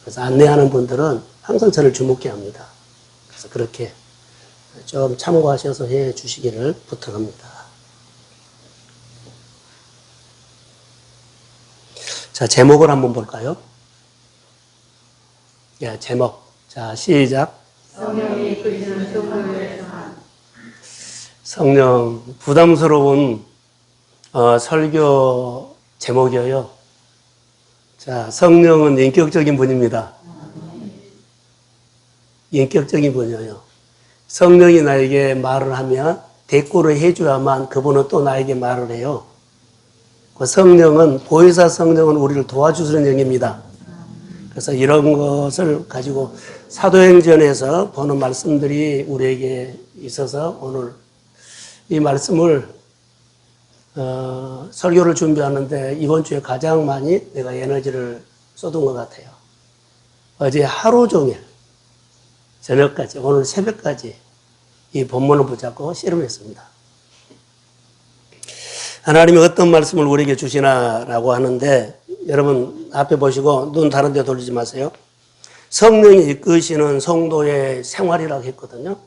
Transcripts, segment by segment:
그래서 안내하는 분들은 항상 저를 주목해야 합니다. 그래서 그렇게 좀 참고하셔서 해 주시기를 부탁합니다. 자, 제목을 한번 볼까요? 예, 제목. 자, 시작. 성령이 이끄시는 성도의 생활. 성령, 부담스러운 설교 제목이에요. 자, 성령은 인격적인 분입니다. 인격적인 분이에요. 성령이 나에게 말을 하면 대꾸를 해줘야만 그분은 또 나에게 말을 해요. 그 성령은, 보혜사 성령은 우리를 도와주시는 영입니다. 그래서 이런 것을 가지고 사도행전에서 보는 말씀들이 우리에게 있어서 오늘 이 말씀을 설교를 준비하는데 이번 주에 가장 많이 내가 에너지를 쏟은 것 같아요. 어제 하루 종일 저녁까지, 오늘 새벽까지 이 본문을 붙잡고 씨름했습니다. 하나님이 어떤 말씀을 우리에게 주시나라고 하는데 여러분 앞에 보시고 눈 다른 데 돌리지 마세요. 성령이 이끄시는 성도의 생활이라고 했거든요.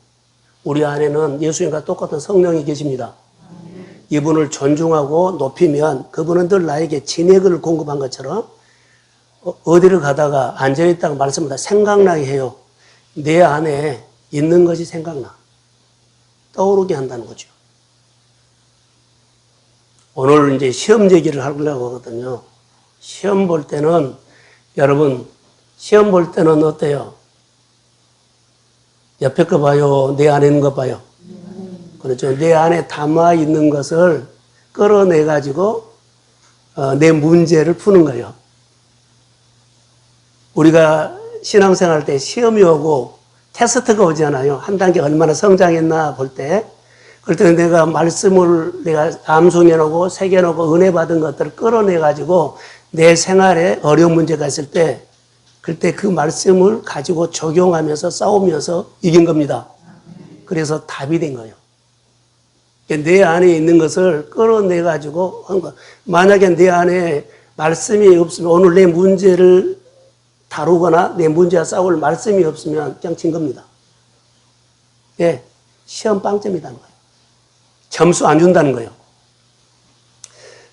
우리 안에는 예수님과 똑같은 성령이 계십니다. 이분을 존중하고 높이면 그분은 늘 나에게 진액을 공급한 것처럼 어디를 가다가 앉아있다가 말씀하다 생각나게 해요. 내 안에 있는 것이 생각나. 떠오르게 한다는 거죠. 오늘 이제 시험 얘기를 하려고 하거든요. 시험 볼 때는, 여러분, 시험 볼 때는 어때요? 옆에 거 봐요? 내 안에 있는 거 봐요? 그렇죠. 내 안에 담아 있는 것을 끌어내가지고, 내 문제를 푸는 거예요. 우리가 신앙생활 때 시험이 오고 테스트가 오잖아요. 한 단계 얼마나 성장했나 볼 때. 그럴 때 내가 말씀을 내가 암송해놓고 새겨놓고 은혜 받은 것들을 끌어내가지고 내 생활에 어려운 문제가 있을 때 그때 그 말씀을 가지고 적용하면서 싸우면서 이긴 겁니다. 그래서 답이 된 거예요. 내 안에 있는 것을 끌어내가지고 한 거. 만약에 내 안에 말씀이 없으면 오늘 내 문제를 다루거나 내 문제와 싸울 말씀이 없으면 그냥 진 겁니다. 예, 시험 빵점이라는 거예요. 점수 안 준다는 거예요.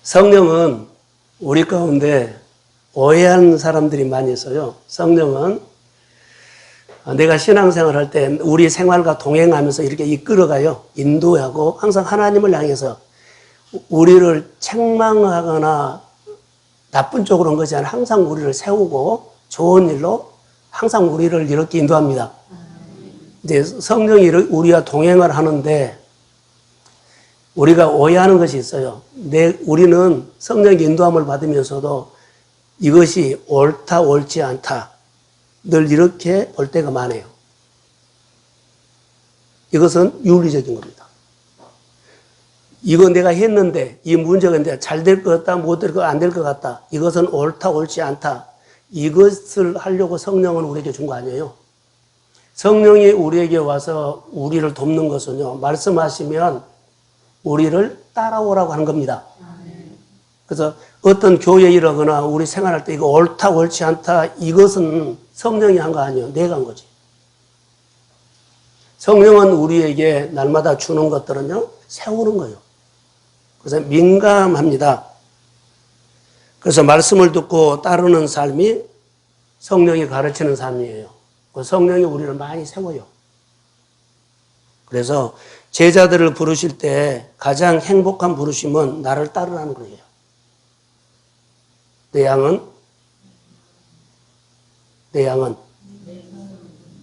성령은 우리 가운데 오해한 사람들이 많이 있어요. 성령은 내가 신앙생활 할 때 우리 생활과 동행하면서 이렇게 이끌어가요. 인도하고 항상 하나님을 향해서 우리를 책망하거나 나쁜 쪽으로 한 것이 아니라 항상 우리를 세우고 좋은 일로 항상 우리를 이렇게 인도합니다. 이제 성령이 우리와 동행을 하는데 우리가 오해하는 것이 있어요. 우리는 성령의 인도함을 받으면서도 이것이 옳다, 옳지 않다. 늘 이렇게 볼 때가 많아요. 이것은 윤리적인 겁니다. 이거 내가 했는데, 이 문제가 있는데 잘 될 것 같다, 못 될 것, 안 될 것 같다. 이것은 옳다, 옳지 않다. 이것을 하려고 성령은 우리에게 준 거 아니에요. 성령이 우리에게 와서 우리를 돕는 것은요, 말씀하시면 우리를 따라오라고 하는 겁니다. 그래서 어떤 교회에 일하거나 우리 생활할 때 이거 옳다, 옳지 않다, 이것은 성령이 한 거 아니에요. 내가 한 거지. 성령은 우리에게 날마다 주는 것들은요, 세우는 거예요. 그래서 민감합니다. 그래서 말씀을 듣고 따르는 삶이 성령이 가르치는 삶이에요. 성령이 우리를 많이 세워요. 그래서 제자들을 부르실 때 가장 행복한 부르심은 나를 따르라는 거예요. 내 양은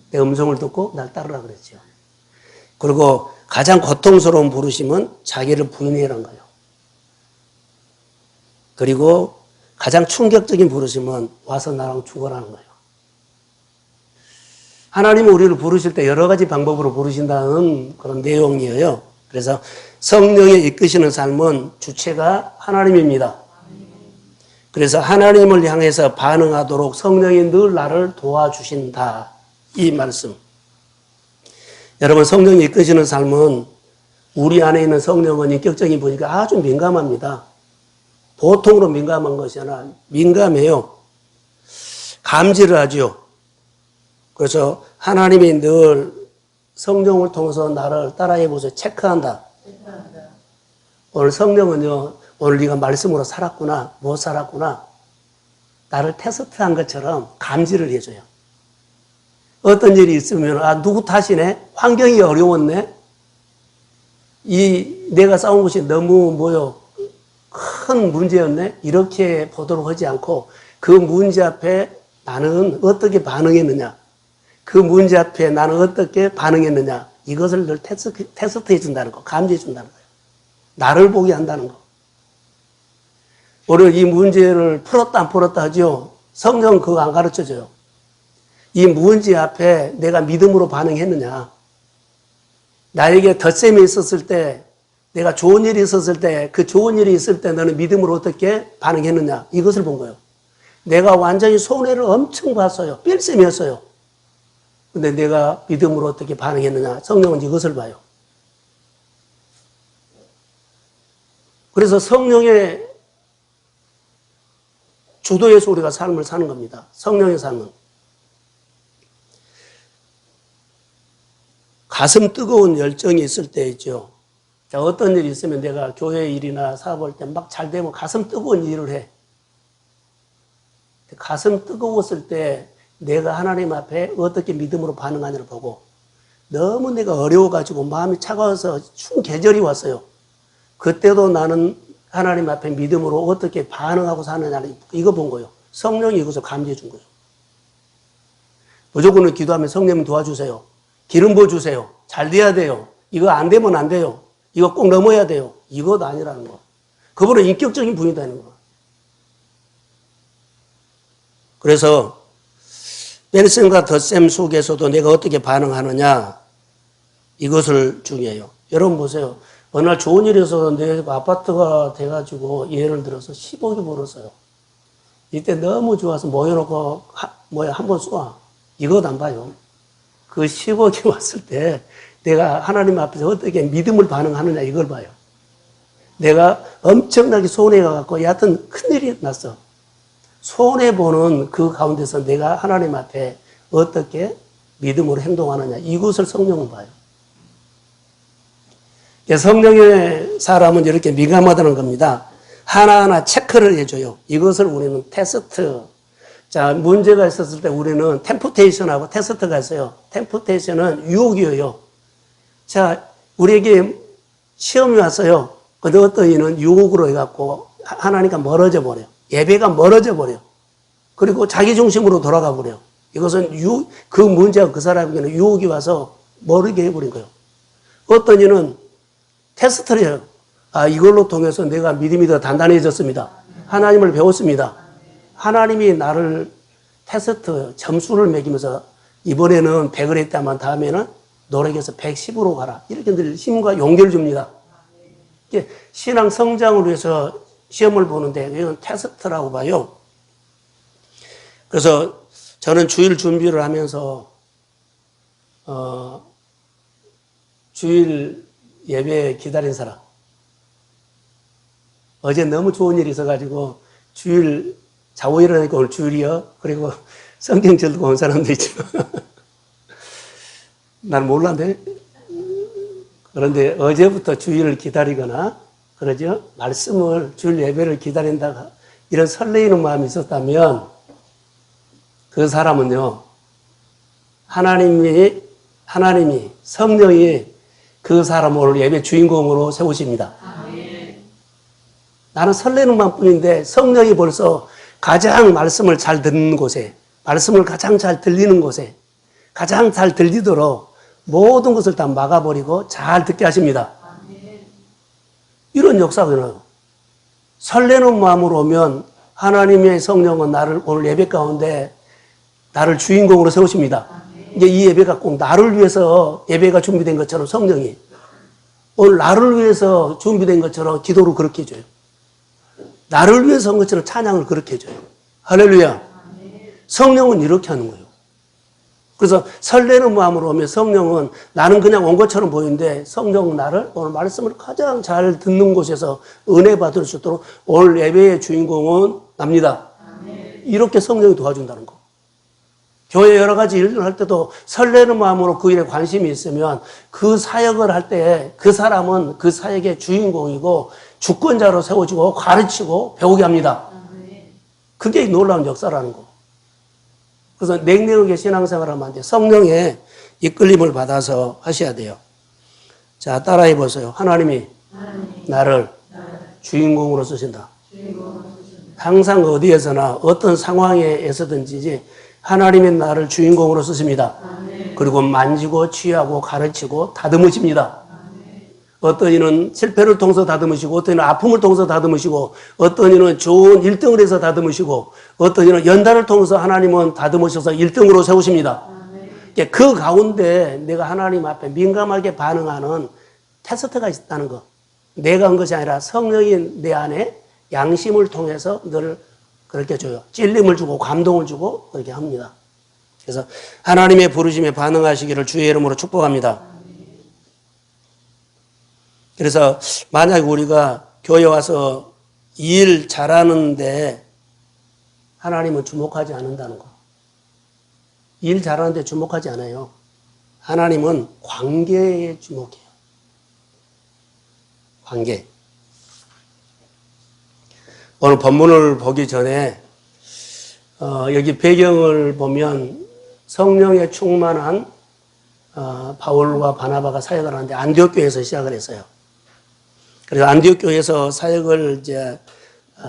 내 음성을 듣고 날 따르라 그랬죠. 그리고 가장 고통스러운 부르심은 자기를 부인해라는 거예요. 그리고 가장 충격적인 부르심은 와서 나랑 죽어라는 거예요. 하나님은 우리를 부르실 때 여러 가지 방법으로 부르신다는 그런 내용이에요. 그래서 성령의 이끄시는 삶은 주체가 하나님입니다. 그래서 하나님을 향해서 반응하도록 성령이 늘 나를 도와주신다. 이 말씀. 여러분, 성령이 이끄시는 삶은 우리 안에 있는 성령은 인격적인 분이니까 아주 민감합니다. 보통으로 민감한 것이 아니라 민감해요. 감지를 하죠. 그래서 하나님이 늘 성령을 통해서 나를 따라해 보세요. 체크한다. 오늘 성령은요, 오늘 네가 말씀으로 살았구나, 못 살았구나. 나를 테스트한 것처럼 감지를 해줘요. 어떤 일이 있으면, 아, 누구 탓이네? 환경이 어려웠네? 내가 싸운 것이 너무 큰 문제였네? 이렇게 보도록 하지 않고, 그 문제 앞에 나는 어떻게 반응했느냐? 그 문제 앞에 나는 어떻게 반응했느냐? 이것을 늘 테스트해 준다는 거, 감지해 준다는 거예요. 나를 보게 한다는 거. 우리 이 문제를 풀었다 안 풀었다 하죠. 성경 그거 안 가르쳐줘요. 이 문제 앞에 내가 믿음으로 반응했느냐. 나에게 덧셈이 있었을 때, 내가 좋은 일이 있었을 때, 그 좋은 일이 있을 때 너는 믿음으로 어떻게 반응했느냐. 이것을 본 거예요. 내가 완전히 손해를 엄청 봤어요. 삘셈이었어요. 근데 내가 믿음으로 어떻게 반응했느냐. 성령은 이것을 봐요. 그래서 성령의 주도에서 우리가 삶을 사는 겁니다. 성령의 삶은. 가슴 뜨거운 열정이 있을 때 있죠. 자, 어떤 일이 있으면 내가 교회 일이나 사업할 때 막 잘 되면 가슴 뜨거운 일을 해. 가슴 뜨거웠을 때 내가 하나님 앞에 어떻게 믿음으로 반응하냐를 보고 너무 내가 어려워가지고 마음이 차가워서 추운 계절이 왔어요. 그때도 나는 하나님 앞에 믿음으로 어떻게 반응하고 사느냐를 이거 본 거예요. 성령이 이것을 감지해 준 거예요. 무조건 기도하면 성령님 도와주세요. 기름 부어주세요. 잘 돼야 돼요. 이거 안 되면 안 돼요. 이거 꼭 넘어야 돼요. 이것도 아니라는 거. 그분은 인격적인 분이다는 거. 그래서 멜sem과 덧셈 속에서도 내가 어떻게 반응하느냐 이것을 중요해요. 여러분 보세요. 어느 날 좋은 일이 있어서 내 아파트가 돼가지고 예를 들어서 10억이 벌었어요. 이때 너무 좋아서 모여놓고 한번 쏘아. 이것 안 봐요. 그 10억이 왔을 때 내가 하나님 앞에서 어떻게 믿음을 반응하느냐 이걸 봐요. 내가 엄청나게 손해가 갖고 여하튼 큰일이 났어. 손해보는 그 가운데서 내가 하나님 앞에 어떻게 믿음으로 행동하느냐 이것을 성령은 봐요. 성령의 사람은 이렇게 민감하다는 겁니다. 하나하나 체크를 해줘요. 이것을 우리는 테스트. 자, 문제가 있었을 때 우리는 템프테이션하고 테스트가 있어요. 템프테이션은 유혹이에요. 자, 우리에게 시험이 왔어요. 근데 어떤 이는 유혹으로 해갖고 하나님과 멀어져 버려요. 예배가 멀어져 버려요. 그리고 자기 중심으로 돌아가 버려요. 이것은 그 문제가 그 사람에게는 유혹이 와서 모르게 해버린 거예요. 어떤 이는 테스트를 해요. 아, 이걸로 통해서 내가 믿음이 더 단단해졌습니다. 하나님을 배웠습니다. 하나님이 나를 테스트 점수를 매기면서 이번에는 100을 했다면 다음에는 노력해서 110으로 가라. 이렇게 늘 힘과 용기를 줍니다. 신앙 성장을 위해서 시험을 보는데 이건 테스트라고 봐요. 그래서 저는 주일 준비를 하면서 주일 예배 기다린 사람. 어제 너무 좋은 일이 있어가지고 주일 자고 일어나니까 오늘 주일이요. 그리고 성경 들고 온 사람도 있지만 난 몰랐는데 그런데 어제부터 주일을 기다리거나 그러죠. 말씀을 주일 예배를 기다린다가 이런 설레이는 마음이 있었다면 그 사람은요. 하나님이 성령이 그 사람을 오늘 예배 주인공으로 세우십니다. 나는 설레는 마음뿐인데 성령이 벌써 가장 말씀을 잘 듣는 곳에 말씀을 가장 잘 들리는 곳에 가장 잘 들리도록 모든 것을 다 막아버리고 잘 듣게 하십니다. 이런 역사가 일어나요. 설레는 마음으로 오면 하나님의 성령은 나를 오늘 예배 가운데 나를 주인공으로 세우십니다. 이제 이 예배가 꼭 나를 위해서 예배가 준비된 것처럼 성령이 오늘 나를 위해서 준비된 것처럼 기도를 그렇게 해줘요. 나를 위해서 한 것처럼 찬양을 그렇게 해줘요. 할렐루야. 성령은 이렇게 하는 거예요. 그래서 설레는 마음으로 오면 성령은 나는 그냥 온 것처럼 보이는데 성령은 나를 오늘 말씀을 가장 잘 듣는 곳에서 은혜 받을 수 있도록 오늘 예배의 주인공은 납니다. 이렇게 성령이 도와준다는 거. 교회 여러 가지 일을 할 때도 설레는 마음으로 그 일에 관심이 있으면 그 사역을 할 때 그 사람은 그 사역의 주인공이고 주권자로 세워지고 가르치고 배우게 합니다. 그게 놀라운 역사라는 거. 그래서 냉랭하게 신앙생활을 하면 안 돼요. 성령의 이끌림을 받아서 하셔야 돼요. 자, 따라해 보세요. 하나님이 나를 주인공으로 쓰신다. 항상 어디에서나 어떤 상황에서든지 하나님이 나를 주인공으로 쓰십니다. 그리고 만지고 취하고 가르치고 다듬으십니다. 어떤 이는 실패를 통해서 다듬으시고, 어떤 이는 아픔을 통해서 다듬으시고, 어떤 이는 좋은 1등을 해서 다듬으시고, 어떤 이는 연단을 통해서 하나님은 다듬으셔서 1등으로 세우십니다. 그 가운데 내가 하나님 앞에 민감하게 반응하는 테스트가 있다는 거. 내가 한 것이 아니라 성령이 내 안에 양심을 통해서 너를 그렇게 줘요. 찔림을 주고 감동을 주고 그렇게 합니다. 그래서 하나님의 부르심에 반응하시기를 주의 이름으로 축복합니다. 그래서 만약 우리가 교회 와서 일 잘하는데 하나님은 주목하지 않는다는 거. 일 잘하는데 주목하지 않아요. 하나님은 관계에 주목해요. 관계. 오늘 본문을 보기 전에 여기 배경을 보면 성령에 충만한 바울과 바나바가 사역을 하는데 안디옥 교회에서 시작을 했어요. 그래서 안디옥 교회에서 사역을 이제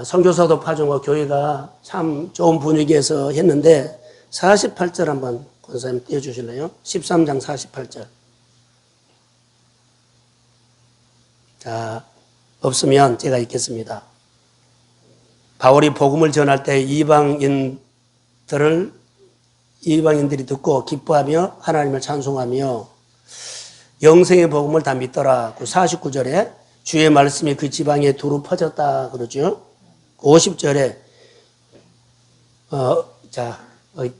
선교사도 파송하고 교회가 참 좋은 분위기에서 했는데 48절 한번 권사님 띄워주실래요? 13장 48절. 자, 없으면 제가 읽겠습니다. 바울이 복음을 전할 때 이방인들이 듣고 기뻐하며 하나님을 찬송하며 영생의 복음을 다 믿더라. 49절에 주의 말씀이 그 지방에 두루 퍼졌다 그러죠. 50절에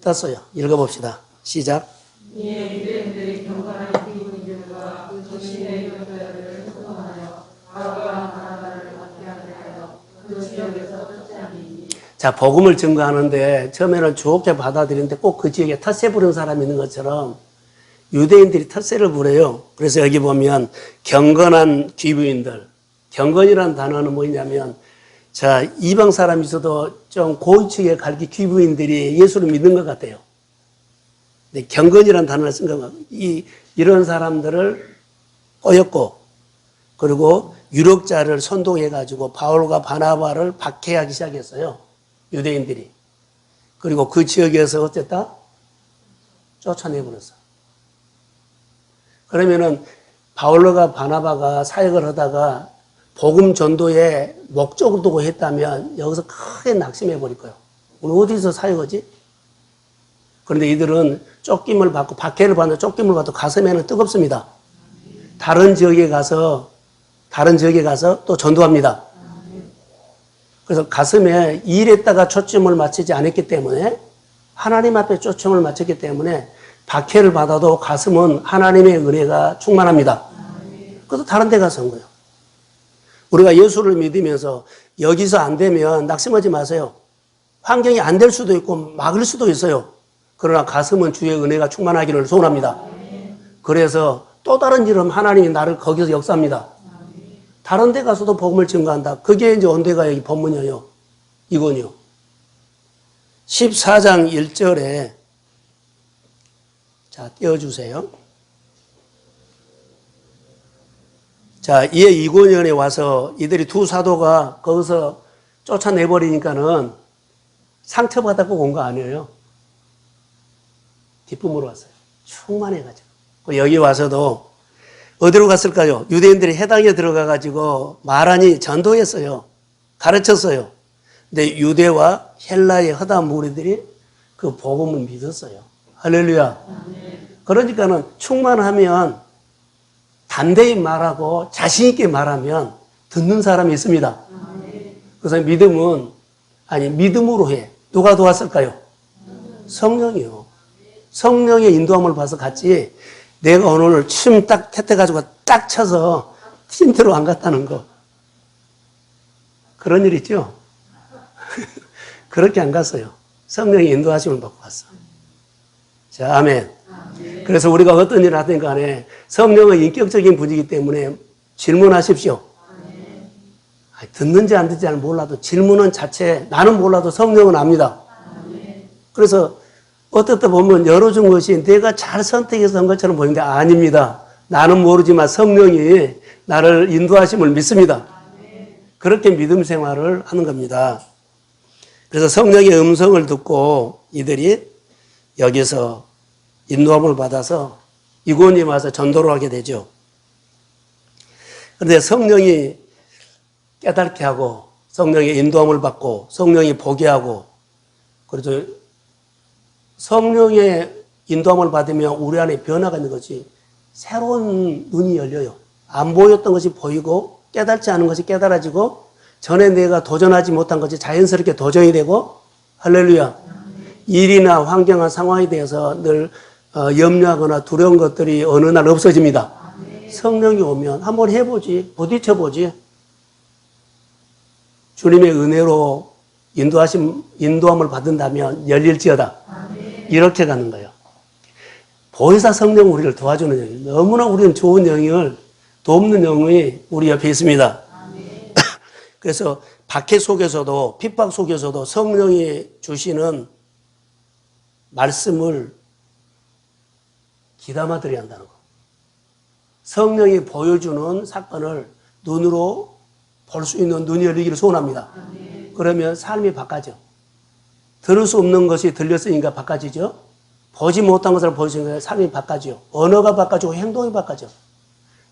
떴어요. 읽어봅시다. 시작. 이에 유대인들이 경건한 기분들과 그 조신의 교회를 소송하여 바울과 바나바를 받게 하여 그 지역에서 끝장이니. 자, 복음을 증거하는데 처음에는 좋게 받아들이는데 꼭 그 지역에 텃세 부른 사람이 있는 것처럼 유대인들이 텃세를 부려요. 그래서 여기 보면 경건한 귀부인들. 경건이라는 단어는 뭐냐면 자, 이방 사람이 있어도 좀 고위층에 갈기 귀부인들이 예수를 믿는 것 같아요. 근데 경건이라는 단어를 쓴 거가 이런 사람들을 꼬였고 그리고 유력자를 선동해가지고 바울과 바나바를 박해하기 시작했어요. 유대인들이. 그리고 그 지역에서 어쨌다? 쫓아내버렸어. 그러면은 바울과 바나바가 사역을 하다가 복음 전도에 목적을 두고 했다면 여기서 크게 낙심해 버릴 거예요. 오늘 어디서 사역하지? 그런데 이들은 쫓김을 받고 박해를 받는 쫓김을 받고 가슴에는 뜨겁습니다. 다른 지역에 가서 또 전도합니다. 그래서 가슴에 일에다가 초점을 맞추지 않았기 때문에 하나님 앞에 초점을 맞췄기 때문에 박해를 받아도 가슴은 하나님의 은혜가 충만합니다. 그래서 다른 데 가서 한 거예요. 우리가 예수를 믿으면서 여기서 안 되면 낙심하지 마세요. 환경이 안 될 수도 있고 막을 수도 있어요. 그러나 가슴은 주의 은혜가 충만하기를 소원합니다. 그래서 또 다른 일은 하나님이 나를 거기서 역사합니다. 다른 데 가서도 복음을 증거한다. 그게 이제 언제가 여기 본문이에요. 이건요. 14장 1절에 자, 띄워주세요. 자, 이에 이고년에 와서 이들이 두 사도가 거기서 쫓아내버리니까는 상처받았고 온 거 아니에요. 기쁨으로 왔어요. 충만해가지고. 여기 와서도 어디로 갔을까요? 유대인들이 해당에 들어가가지고 말하니 전도했어요. 가르쳤어요. 근데 유대와 헬라의 허다한 무리들이 그 복음을 믿었어요. 할렐루야. 그러니까는 충만하면 담대히 말하고 자신있게 말하면 듣는 사람이 있습니다. 그래서 믿음으로 해. 누가 도왔을까요? 성령이요. 성령의 인도함을 봐서 갔지, 내가 오늘 춤 딱 택해가지고 딱 쳐서 틴트로 안 갔다는 거. 그런 일 있죠? 그렇게 안 갔어요. 성령의 인도하심을 받고 갔어. 자, 아멘. 그래서 우리가 어떤 일을 하든 간에 성령은 인격적인 분이기 때문에 질문하십시오. 듣는지 안 듣는지 몰라도 질문은 자체, 나는 몰라도 성령은 압니다. 그래서 어떨 때 보면 열어준 것이 내가 잘 선택해서 한 것처럼 보이는데 아닙니다. 나는 모르지만 성령이 나를 인도하심을 믿습니다. 그렇게 믿음 생활을 하는 겁니다. 그래서 성령의 음성을 듣고 이들이 여기서 인도함을 받아서 이곳에 와서 전도를 하게 되죠. 그런데 성령이 깨닫게 하고 성령의 인도함을 받고 성령이 보게 하고 그래서 성령의 인도함을 받으면 우리 안에 변화가 있는 거지 새로운 눈이 열려요. 안 보였던 것이 보이고 깨닫지 않은 것이 깨달아지고 전에 내가 도전하지 못한 것이 자연스럽게 도전이 되고 할렐루야. 일이나 환경과 상황에 대해서 늘 염려하거나 두려운 것들이 어느 날 없어집니다. 성령이 오면 한번 해보지 부딪혀보지 주님의 은혜로 인도함을 받는다면 열릴지어다. 이렇게 가는 거예요. 보혜사 성령 우리를 도와주는 영이 너무나 우리는 좋은 영을 돕는 영이 우리 옆에 있습니다. 그래서 박해 속에서도 핍박 속에서도 성령이 주시는 말씀을 귀담아 들여야 한다는 거. 성령이 보여주는 사건을 눈으로 볼 수 있는 눈이 열리기를 소원합니다. 그러면 삶이 바꿔져. 들을 수 없는 것이 들렸으니까 바꿔지죠. 보지 못한 것을 보여주니까 삶이 바꿔져. 언어가 바꿔지고 행동이 바꿔져.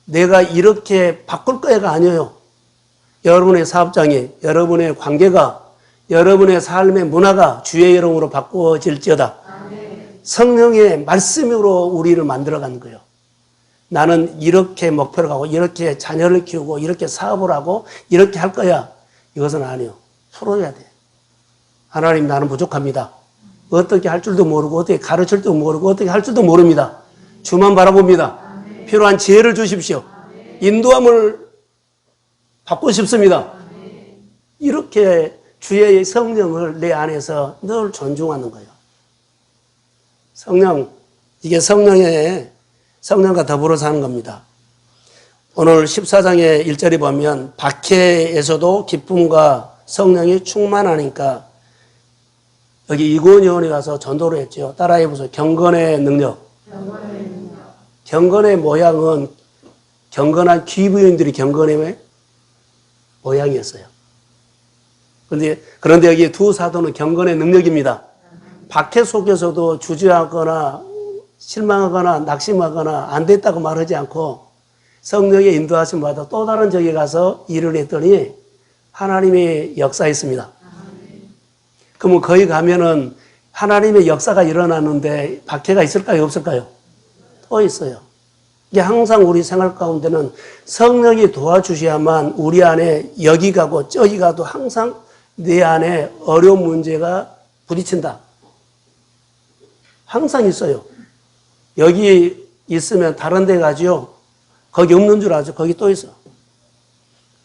내가 이렇게 바꿀 거야가 아니에요. 여러분의 사업장이, 여러분의 관계가, 여러분의 삶의 문화가 주의 이름으로 바꾸어질지어다. 성령의 말씀으로 우리를 만들어가는 거예요. 나는 이렇게 목표를 가고 이렇게 자녀를 키우고 이렇게 사업을 하고 이렇게 할 거야. 이것은 아니에요. 풀어야 돼. 하나님 나는 부족합니다. 어떻게 할 줄도 모르고 어떻게 가르칠 줄도 모르고 어떻게 할 줄도 모릅니다. 주만 바라봅니다. 필요한 지혜를 주십시오. 인도함을 받고 싶습니다. 이렇게 주의 성령을 내 안에서 늘 존중하는 거예요. 성령, 이게 성령과 더불어 사는 겁니다. 오늘 14장의 1절에 보면 박해에서도 기쁨과 성령이 충만하니까 여기 이고은 요원에 가서 전도를 했죠. 따라해 보세요. 경건의 능력. 경건의 모양은 경건한 귀부인들이 경건의 모양이었어요. 그런데 여기 두 사도는 경건의 능력입니다. 박해 속에서도 주저하거나 실망하거나 낙심하거나 안 됐다고 말하지 않고 성령의 인도하심 받아 또 다른 지역에 가서 일을 했더니 하나님의 역사했습니다. 그러면 거기 가면은 하나님의 역사가 일어나는데 박해가 있을까요? 없을까요? 또 있어요. 이게 항상 우리 생활 가운데는 성령이 도와주셔야만 우리 안에 여기 가고 저기 가도 항상 내 안에 어려운 문제가 부딪힌다. 항상 있어요. 여기 있으면 다른 데 가죠. 거기 없는 줄 알죠. 거기 또 있어.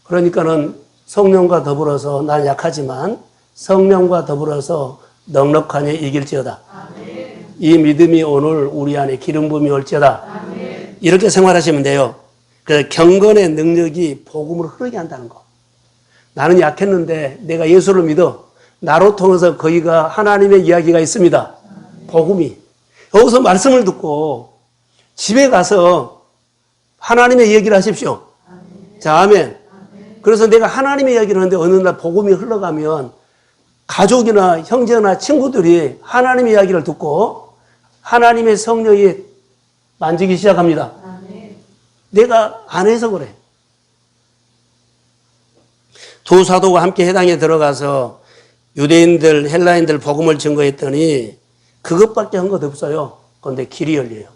그러니까는 성령과 더불어서 난 약하지만 성령과 더불어서 넉넉하니 이길지어다. 아멘. 이 믿음이 오늘 우리 안에 기름 부음이 올지어다. 아멘. 이렇게 생활하시면 돼요. 그래서 경건의 능력이 복음을 흐르게 한다는 거. 나는 약했는데 내가 예수를 믿어. 나로 통해서 거기가 하나님의 이야기가 있습니다. 복음이. 여기서 말씀을 듣고 집에 가서 하나님의 얘기를 하십시오. 아멘. 자, 아멘. 아멘. 그래서 내가 하나님의 이야기를 하는데 어느 날 복음이 흘러가면 가족이나 형제나 친구들이 하나님의 이야기를 듣고 하나님의 성령이 만지기 시작합니다. 아멘. 내가 안 해서 그래. 두 사도가 함께 해당에 들어가서 유대인들, 헬라인들 복음을 증거했더니 그것밖에 한 것 없어요. 그런데 길이 열려요.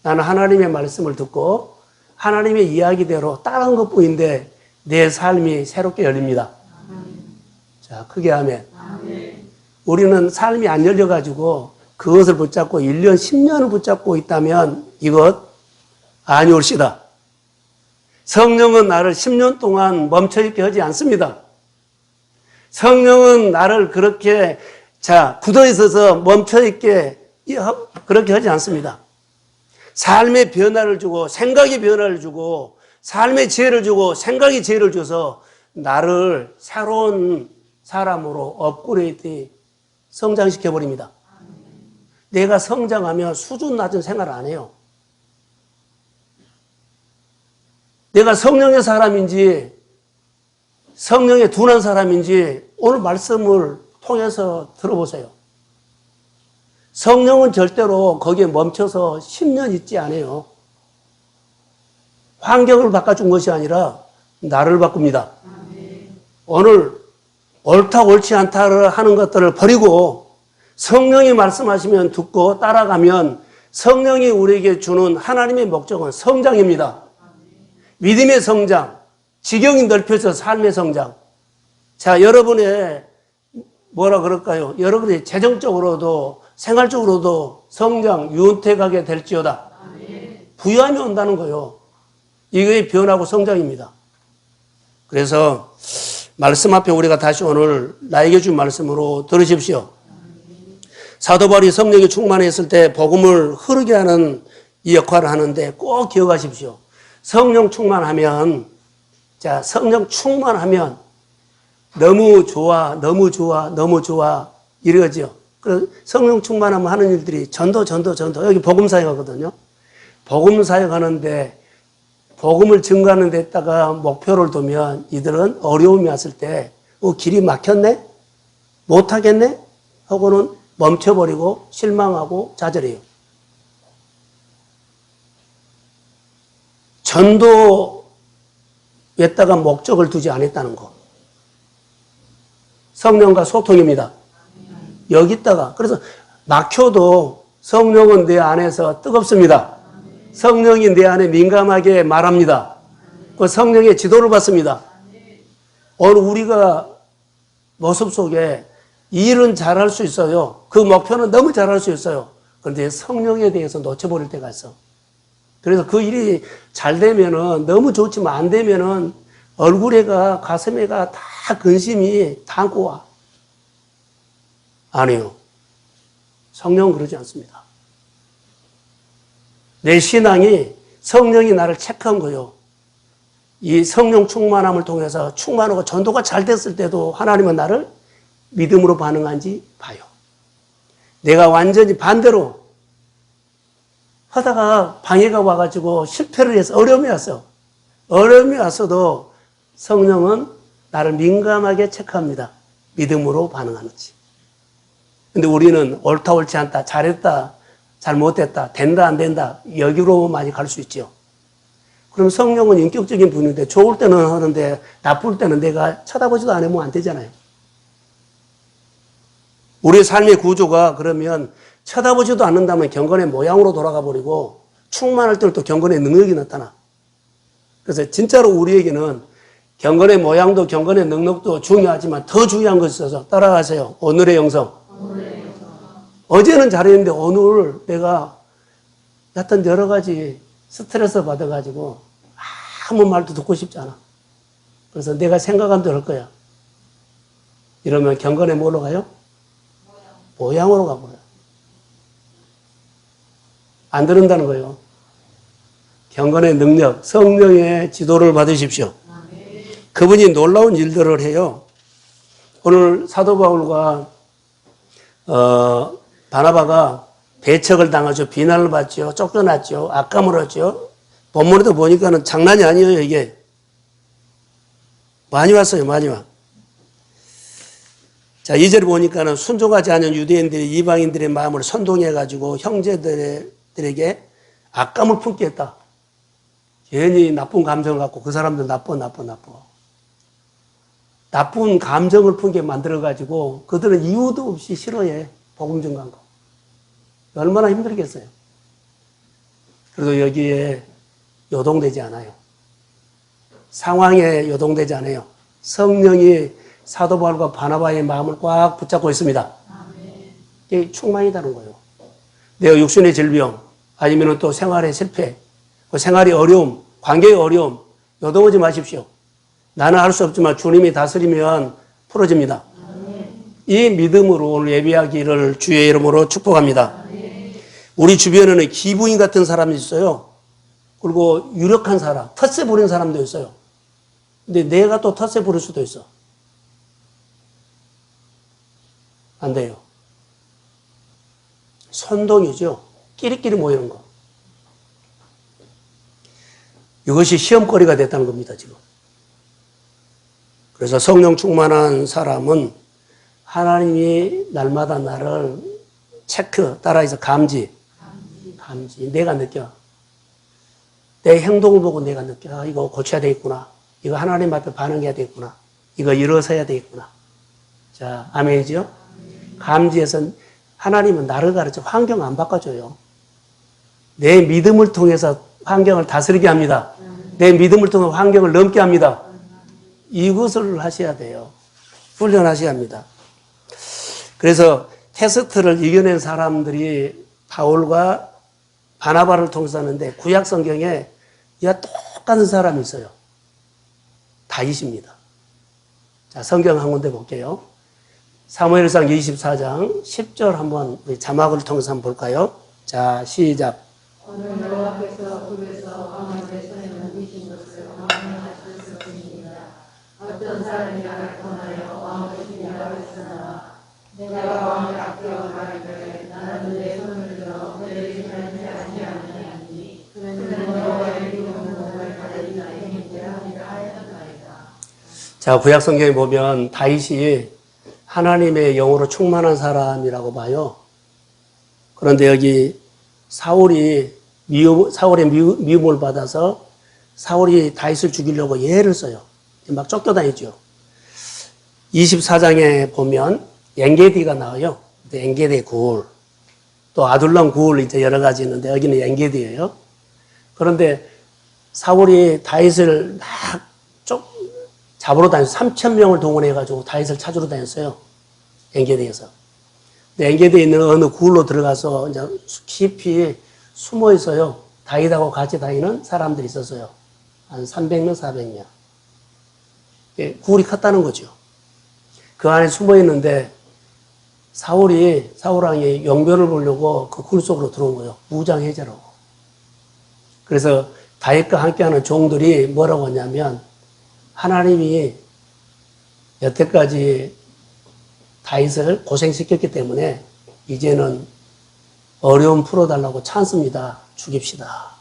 나는 하나님의 말씀을 듣고 하나님의 이야기대로 따라한 것뿐인데 내 삶이 새롭게 열립니다. 자, 크게 아멘. 우리는 삶이 안 열려가지고 그것을 붙잡고 1년, 10년을 붙잡고 있다면 이것 아니올시다. 성령은 나를 10년 동안 멈춰있게 하지 않습니다. 성령은 나를 그렇게 굳어 있어서 멈춰있게 그렇게 하지 않습니다. 삶의 변화를 주고 생각의 변화를 주고 삶의 지혜를 주고 생각의 지혜를 줘서 나를 새로운 사람으로 업그레이드 성장시켜버립니다. 내가 성장하면 수준 낮은 생활을 안 해요. 내가 성령의 사람인지 성령에 둔한 사람인지 오늘 말씀을 통해서 들어보세요. 성령은 절대로 거기에 멈춰서 10년 있지 않아요. 환경을 바꿔준 것이 아니라 나를 바꿉니다. 오늘 옳다 옳지 않다를 하는 것들을 버리고 성령이 말씀하시면 듣고 따라가면 성령이 우리에게 주는 하나님의 목적은 성장입니다. 믿음의 성장, 지경이 넓혀서 삶의 성장. 자, 여러분의 뭐라 그럴까요? 여러분의 재정적으로도 생활적으로도 성장, 윤택하게 될지어다. 부유함이 온다는 거예요. 이게 변하고 성장입니다. 그래서 말씀 앞에 우리가 다시 오늘 나에게 준 말씀으로 들으십시오. 사도 바울이 성령이 충만했을 때 복음을 흐르게 하는 이 역할을 하는데 꼭 기억하십시오. 성령 충만하면, 자, 성령 충만하면 너무 좋아, 너무 좋아, 너무 좋아 이러죠. 그래서 성령 충만하면 하는 일들이 전도. 여기 복음 사역하거든요. 복음 사역하는데 복음을 증거하는 데다가 목표를 두면 이들은 어려움이 왔을 때 길이 막혔네? 못하겠네? 하고는 멈춰버리고 실망하고 좌절해요. 전도에다가 목적을 두지 않았다는 거. 성령과 소통입니다. 여기다가. 그래서 막혀도 성령은 내 안에서 뜨겁습니다. 성령이 내 안에 민감하게 말합니다. 그 성령의 지도를 받습니다. 오늘 우리가 모습 속에 이 일은 잘할 수 있어요. 그 목표는 너무 잘할 수 있어요. 그런데 성령에 대해서 놓쳐버릴 때가 있어. 그래서 그 일이 잘 되면은 너무 좋지만 안 되면은 얼굴에가 가슴에가 다 근심이 다 안고 와. 아니요. 성령은 그러지 않습니다. 내 신앙이 성령이 나를 체크한 거예요. 이 성령 충만함을 통해서 충만하고 전도가 잘 됐을 때도 하나님은 나를 믿음으로 반응한지 봐요. 내가 완전히 반대로 하다가 방해가 와가지고 실패를 해서 어려움이 왔어. 어려움이 왔어도 성령은 나를 민감하게 체크합니다. 믿음으로 반응하는지. 근데 우리는 옳다 옳지 않다, 잘했다, 잘못됐다, 된다 안 된다 여기로 많이 갈 수 있죠. 그럼 성령은 인격적인 분인데 좋을 때는 하는데 나쁠 때는 내가 쳐다보지도 않으면 안 되잖아요. 우리의 삶의 구조가 그러면 쳐다보지도 않는다면 경건의 모양으로 돌아가 버리고 충만할 때는 또 경건의 능력이 나타나. 그래서 진짜로 우리에게는 경건의 모양도 경건의 능력도 중요하지만 더 중요한 것이 있어서 따라가세요. 오늘의 영성. 어제는 잘했는데 오늘 내가 여하튼 여러 가지 스트레스 받아가지고 아무 말도 듣고 싶지 않아. 그래서 내가 생각한 대로 할 거야. 이러면 경건에 뭐로 가요? 모양으로 가버려요. 안 들은다는 거예요. 경건의 능력, 성령의 지도를 받으십시오. 그분이 놀라운 일들을 해요. 오늘 사도 바울과 바나바가 배척을 당하죠. 비난을 받죠. 쫓겨났죠. 악감을 하죠. 본문에도 보니까는 장난이 아니에요, 이게. 많이 왔어요, 많이 와. 자, 2절 보니까는 순종하지 않은 유대인들이 이방인들의 마음을 선동해가지고 형제들에게 악감을 품게 했다. 괜히 나쁜 감정을 갖고 그 사람들 나쁜 감정을 품게 만들어가지고 그들은 이유도 없이 싫어해. 복음 전가한 거. 얼마나 힘들겠어요. 그래도 여기에 요동되지 않아요. 상황에 요동되지 않아요. 성령이 사도 바울과 바나바의 마음을 꽉 붙잡고 있습니다. 이게 충만이다는 거예요. 내가 육신의 질병, 아니면 또 생활의 실패, 생활의 어려움, 관계의 어려움, 요동하지 마십시오. 나는 할 수 없지만 주님이 다스리면 풀어집니다. 이 믿음으로 오늘 예배하기를 주의 이름으로 축복합니다. 우리 주변에는 기부인 같은 사람이 있어요. 그리고 유력한 사람, 텃세 부린 사람도 있어요. 근데 내가 또 텃세 부릴 수도 있어. 안 돼요. 선동이죠. 끼리끼리 모이는 거. 이것이 시험거리가 됐다는 겁니다, 지금. 그래서 성령 충만한 사람은 하나님이 날마다 나를 따라해서 감지. 내가 느껴. 내 행동을 보고 내가 느껴. 이거 고쳐야 되겠구나. 이거 하나님 앞에 반응해야 되겠구나. 이거 일어서야 되겠구나. 자, 아멘이죠? 감지해서 하나님은 나를 가르쳐 환경 안 바꿔줘요. 내 믿음을 통해서 환경을 다스리게 합니다. 내 믿음을 통해 환경을 넘게 합니다. 이것을 하셔야 돼요. 훈련하셔야 합니다. 그래서 테스트를 이겨낸 사람들이 바울과 바나바를 통해서 하는데 구약 성경에 이와 똑같은 사람이 있어요. 다윗입니다. 자, 성경 한 군데 볼게요. 사무엘상 24장 10절 한번 우리 자막을 통해서 한번 볼까요? 자, 시작. 오늘 여호와께서 굴에서 왕을 내세우신 것을 확인하셨습니다. 어떤 사람이 나를 통하여 왕을 시키라 했으나 내가 왕을 아껴하기를 나는 내 손을 들어 너희를 하지 아니하니 그는 여호와의 이름을 몸을 가리나 행위를 하리라 하였나이다. 자, 구약 성경에 보면 다윗이 하나님의 영으로 충만한 사람이라고 봐요. 그런데 여기 사울의 미움을 받아서 사울이 다윗을 죽이려고 예를 써요. 막 쫓겨다니죠. 24장에 보면 엔게디가 나와요. 엔게디 굴. 또 아둘람 굴 이제 여러 가지 있는데 여기는 엔게디예요. 그런데 사울이 다윗을 막 잡으러 다녔어요. 3,000명을 동원해가지고 다윗을 찾으러 다녔어요. 엔게디에서. 근데 엔게디에 있는 어느 굴로 들어가서 이제 깊이 숨어 있어요. 다윗하고 같이 다니는 사람들이 있었어요. 한 300명, 400명. 굴이 컸다는 거죠. 그 안에 숨어 있는데 사울 왕이 용변을 보려고 그 굴 속으로 들어온 거예요. 무장해제라고. 그래서 다윗과 함께하는 종들이 뭐라고 하냐면 하나님이 여태까지 다윗을 고생시켰기 때문에 이제는 어려움 풀어달라고 찬스입니다. 죽입시다.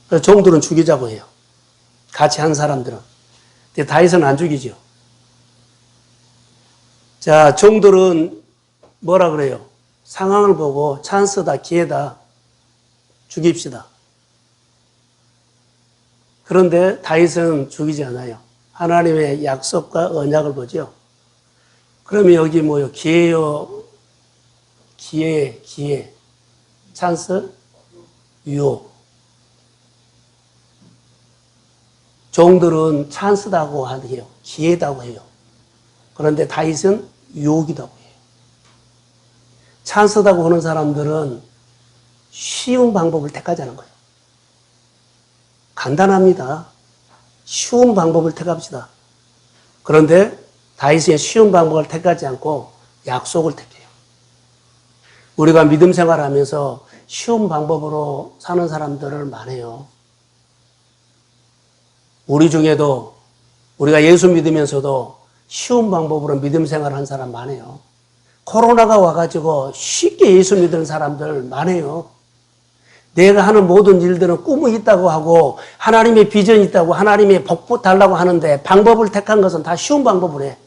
그래서 종들은 죽이자고 해요. 같이 한 사람들은. 근데 다윗은 안 죽이죠. 자, 종들은 뭐라 그래요? 상황을 보고 찬스다, 기회다, 죽입시다. 그런데 다윗은 죽이지 않아요. 하나님의 약속과 언약을 보죠. 그러면 여기 뭐요? 기회요? 기회. 찬스? 유혹. 종들은 찬스다고 하네요. 기회다고 해요. 그런데 다윗은 유혹이라고 해요. 찬스다고 하는 사람들은 쉬운 방법을 택하지 않은 거예요. 간단합니다. 쉬운 방법을 택합시다. 그런데 다윗은 쉬운 방법을 택하지 않고 약속을 택해요. 우리가 믿음 생활하면서 쉬운 방법으로 사는 사람들을 많아요. 우리 중에도 우리가 예수 믿으면서도 쉬운 방법으로 믿음 생활하는 사람 많아요. 코로나가 와가지고 쉽게 예수 믿는 사람들 많아요. 내가 하는 모든 일들은 꿈이 있다고 하고 하나님의 비전이 있다고 하나님의 복 달라고 하는데 방법을 택한 것은 다 쉬운 방법을 해.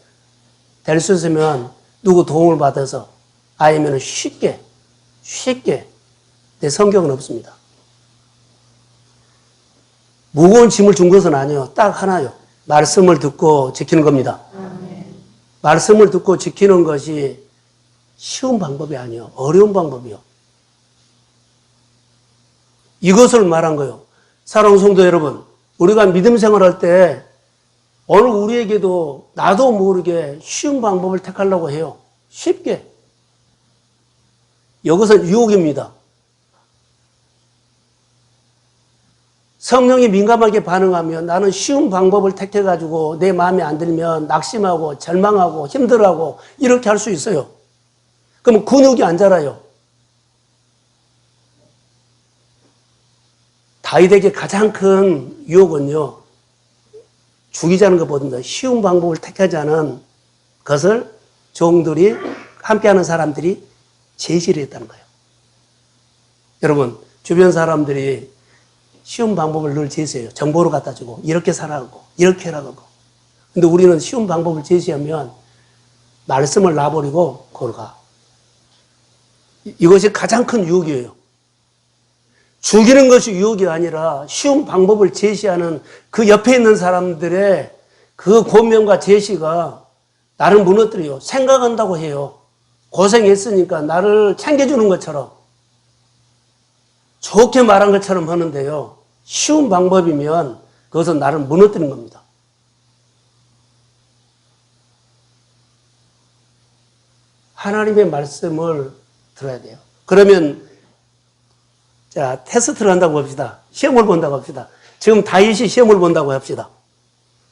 될 수 있으면 누구 도움을 받아서 아니면 쉽게 내 성경은 없습니다. 무거운 짐을 준 것은 아니에요. 딱 하나요. 말씀을 듣고 지키는 겁니다. 말씀을 듣고 지키는 것이 쉬운 방법이 아니에요. 어려운 방법이요. 이것을 말한 거예요. 사랑하는 성도 여러분, 우리가 믿음 생활할 때 오늘 우리에게도 나도 모르게 쉬운 방법을 택하려고 해요. 쉽게. 이것은 유혹입니다. 성령이 민감하게 반응하면 나는 쉬운 방법을 택해가지고 내 마음에 안 들면 낙심하고 절망하고 힘들어하고 이렇게 할 수 있어요. 그럼 근육이 안 자라요. 다윗에게 가장 큰 유혹은요, 죽이자는 것보다 쉬운 방법을 택하자는 것을 종들이, 함께하는 사람들이 제시를 했다는 거예요. 여러분, 주변 사람들이 쉬운 방법을 늘 제시해요. 정보를 갖다 주고, 이렇게 살아가고, 이렇게 해라고. 근데 우리는 쉬운 방법을 제시하면 말씀을 놔버리고 걸어가. 이것이 가장 큰 유혹이에요. 죽이는 것이 유혹이 아니라 쉬운 방법을 제시하는 그 옆에 있는 사람들의 그 권면과 제시가 나를 무너뜨려요. 생각한다고 해요. 고생했으니까 나를 챙겨주는 것처럼, 좋게 말한 것처럼 하는데요, 쉬운 방법이면 그것은 나를 무너뜨리는 겁니다. 하나님의 말씀을 들어야 돼요. 그러면 자, 테스트를 한다고 합시다. 시험을 본다고 합시다. 지금 다윗이 시험을 본다고 합시다.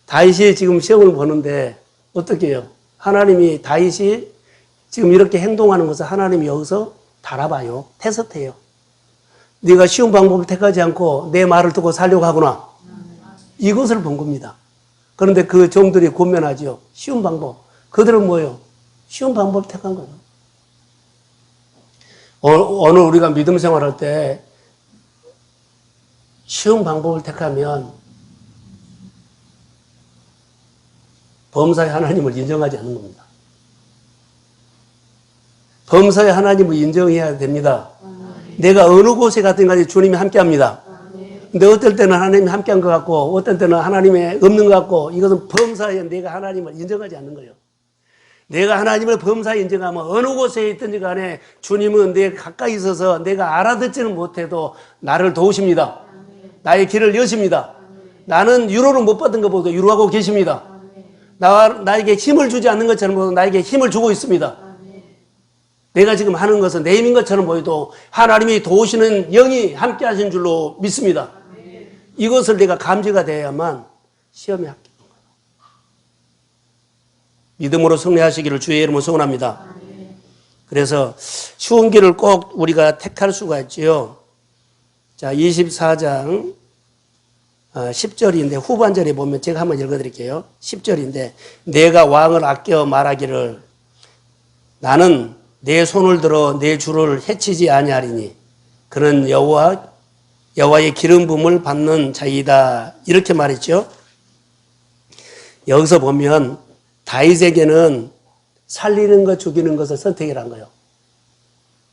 다윗이 지금 시험을 보는데 어떻게 해요? 하나님이 다윗이 지금 이렇게 행동하는 것을 하나님이 여기서 달아봐요. 테스트해요. 네가 쉬운 방법을 택하지 않고 내 말을 듣고 살려고 하구나. 이것을 본 겁니다. 그런데 그 종들이 권면하죠. 쉬운 방법. 그들은 뭐예요? 쉬운 방법을 택한 거예요. 오늘 우리가 믿음 생활할 때 쉬운 방법을 택하면 범사의 하나님을 인정하지 않는 겁니다. 범사의 하나님을 인정해야 됩니다. 내가 어느 곳에 갔든 간에 주님이 함께 합니다. 근데 어떨 때는 하나님이 함께 한 것 같고, 어떨 때는 하나님이 없는 것 같고, 이것은 범사에 내가 하나님을 인정하지 않는 거예요. 내가 하나님을 범사에 인정하면 어느 곳에 있든지 간에 주님은 내 가까이 있어서 내가 알아듣지는 못해도 나를 도우십니다. 나의 길을 여십니다. 나는 위로를 못 받은 것보다 위로하고 계십니다. 나에게 힘을 주지 않는 것처럼 나에게 힘을 주고 있습니다. 내가 지금 하는 것은 내 힘인 것처럼 보여도 하나님이 도우시는 영이 함께 하신 줄로 믿습니다. 이것을 내가 감지가 돼야만 시험에 합격한 거예요. 믿음으로 승리하시기를 주의 이름으로 소원합니다. 그래서 쉬운 길을 꼭 우리가 택할 수가 있지요. 자, 24장 10절인데 후반절에 보면 제가 한번 읽어드릴게요. 10절인데 내가 왕을 아껴 말하기를 나는 내 손을 들어 내 주를 해치지 아니하리니 그는 여호와의 기름 부음을 받는 자이다. 이렇게 말했죠. 여기서 보면 다윗에게는 살리는 것 죽이는 것을 선택이란 거예요.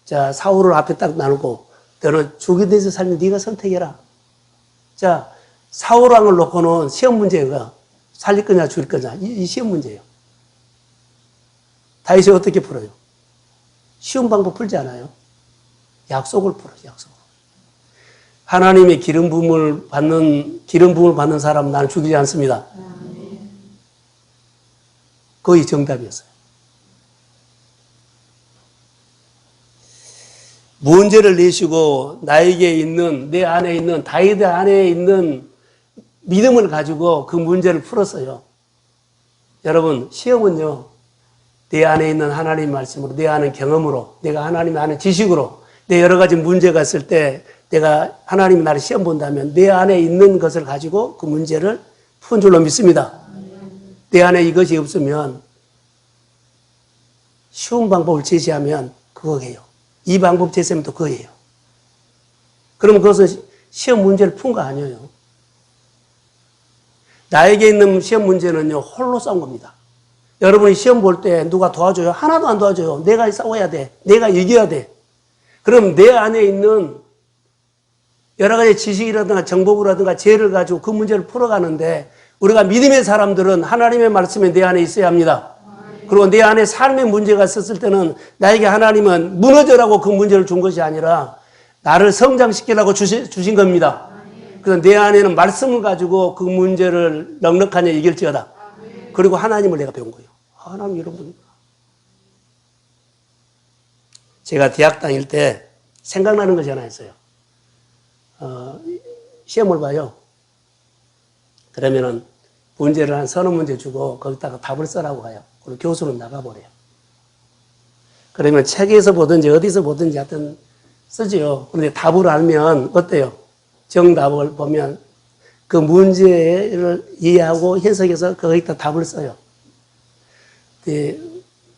자, 사울을 앞에 딱 나누고 너는 죽이든 데서 살면 네가 선택해라. 자, 사울 왕을 놓고는 시험 문제가 살릴 거냐 죽일 거냐 이 시험 문제예요. 다윗이 어떻게 풀어요? 쉬운 방법 풀지 않아요. 약속을 풀어요. 약속을. 하나님의 기름 부음을 받는 사람 나는 죽이지 않습니다. 거의 정답이었어요. 문제를 내시고 나에게 있는 내 안에 있는 다윗 안에 있는 믿음을 가지고 그 문제를 풀었어요. 여러분 시험은요. 내 안에 있는 하나님의 말씀으로 내 아는 경험으로 내가 하나님의 아는 지식으로 내 여러 가지 문제가 있을 때 내가 하나님이 나를 시험 본다면 내 안에 있는 것을 가지고 그 문제를 푼 줄로 믿습니다. 내 안에 이것이 없으면 쉬운 방법을 제시하면 그거예요. 이 방법 제시하면 또 그거예요. 그럼 그것은 시험 문제를 푼 거 아니에요. 나에게 있는 시험 문제는요, 홀로 싸운 겁니다. 여러분이 시험 볼 때 누가 도와줘요? 하나도 안 도와줘요. 내가 싸워야 돼. 내가 이겨야 돼. 그럼 내 안에 있는 여러 가지 지식이라든가 정보라든가 지혜를 가지고 그 문제를 풀어가는데 우리가 믿음의 사람들은 하나님의 말씀이 내 안에 있어야 합니다. 그리고 내 안에 삶의 문제가 있었을 때는 나에게 하나님은 무너져라고 그 문제를 준 것이 아니라 나를 성장시키려고 주신 겁니다. 그래서 내 안에는 말씀을 가지고 그 문제를 넉넉하게 이길지어다. 그리고 하나님을 내가 배운 거예요. 하나님 여러분. 제가 대학 다닐 때 생각나는 것이 하나 있어요. 시험을 봐요. 그러면은 문제를 한 서너 문제 주고 거기다가 답을 써라고 가요. 그리고 교수는 나가버려요. 그러면 책에서 보든지 어디서 보든지 하여튼 쓰지요. 그런데 답을 알면 어때요? 정답을 보면 그 문제를 이해하고 해석해서 거기다 답을 써요.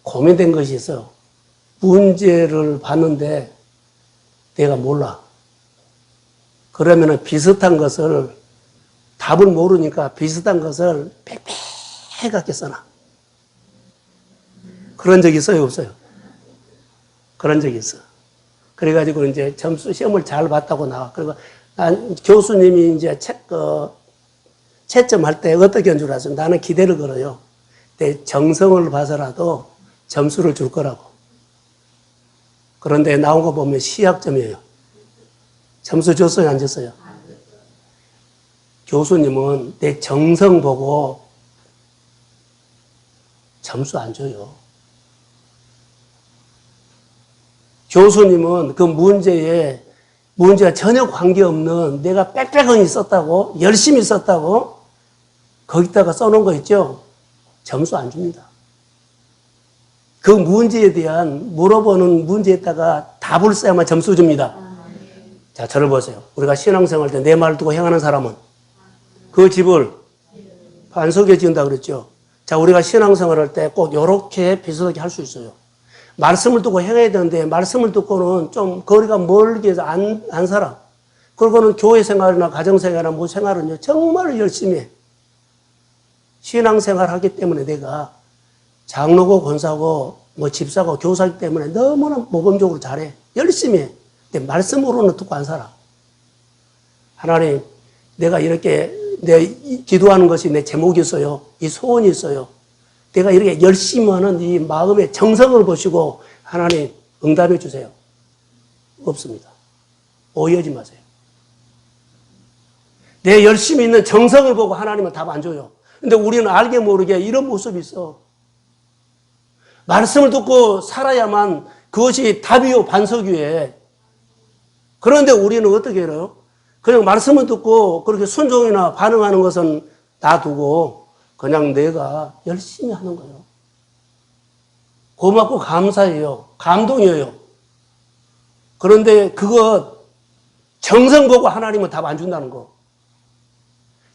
고민된 것이 있어요. 문제를 봤는데 내가 몰라. 그러면은 비슷한 것을 답을 모르니까 비슷한 것을 빽빽하게 써놔. 그런 적이 있어요, 없어요? 그런 적이 있어. 그래가지고 이제 점수 시험을 잘 봤다고 나와. 그리고 교수님이 이제 채점할 때 어떻게 한 줄 아세요? 나는 기대를 걸어요. 내 정성을 봐서라도 점수를 줄 거라고. 그런데 나온 거 보면 시약점이에요. 점수 줬어요, 안 줬어요? 교수님은 내 정성 보고 점수 안 줘요. 교수님은 그 문제와 전혀 관계없는 내가 빽빽하게 썼다고, 열심히 썼다고, 거기다가 써놓은 거 있죠? 점수 안 줍니다. 그 문제에 대한 물어보는 문제에다가 답을 써야만 점수 줍니다. 자, 저를 보세요. 우리가 신앙생활 때 내 말 두고 행하는 사람은 그 집을 반석에 지은다 그랬죠. 자, 우리가 신앙생활 할 때 꼭 이렇게 비슷하게 할 수 있어요. 말씀을 듣고 행해야 되는데 말씀을 듣고는 좀 거리가 멀게 해서 안 살아. 그러고는 교회 생활이나 가정 생활이나 뭐 생활은요 정말 열심히 해. 신앙생활 하기 때문에 내가 장로고 권사고 뭐 집사고 교사이기 때문에 너무나 모범적으로 잘해. 열심히 해. 근데 말씀으로는 듣고 안 살아. 하나님, 내가 이렇게 내 기도하는 것이 내 제목이 있어요. 이 소원이 있어요. 내가 이렇게 열심히 하는 이 마음의 정성을 보시고 하나님 응답해 주세요. 없습니다. 오해하지 마세요. 내 열심히 있는 정성을 보고 하나님은 답 안 줘요. 근데 우리는 알게 모르게 이런 모습이 있어. 말씀을 듣고 살아야만 그것이 답이요 반석이에. 그런데 우리는 어떻게 해요? 그냥 말씀을 듣고 그렇게 순종이나 반응하는 것은 놔두고 그냥 내가 열심히 하는 거예요. 고맙고 감사해요. 감동이에요. 그런데 그것 정성 보고 하나님은 답 안 준다는 거.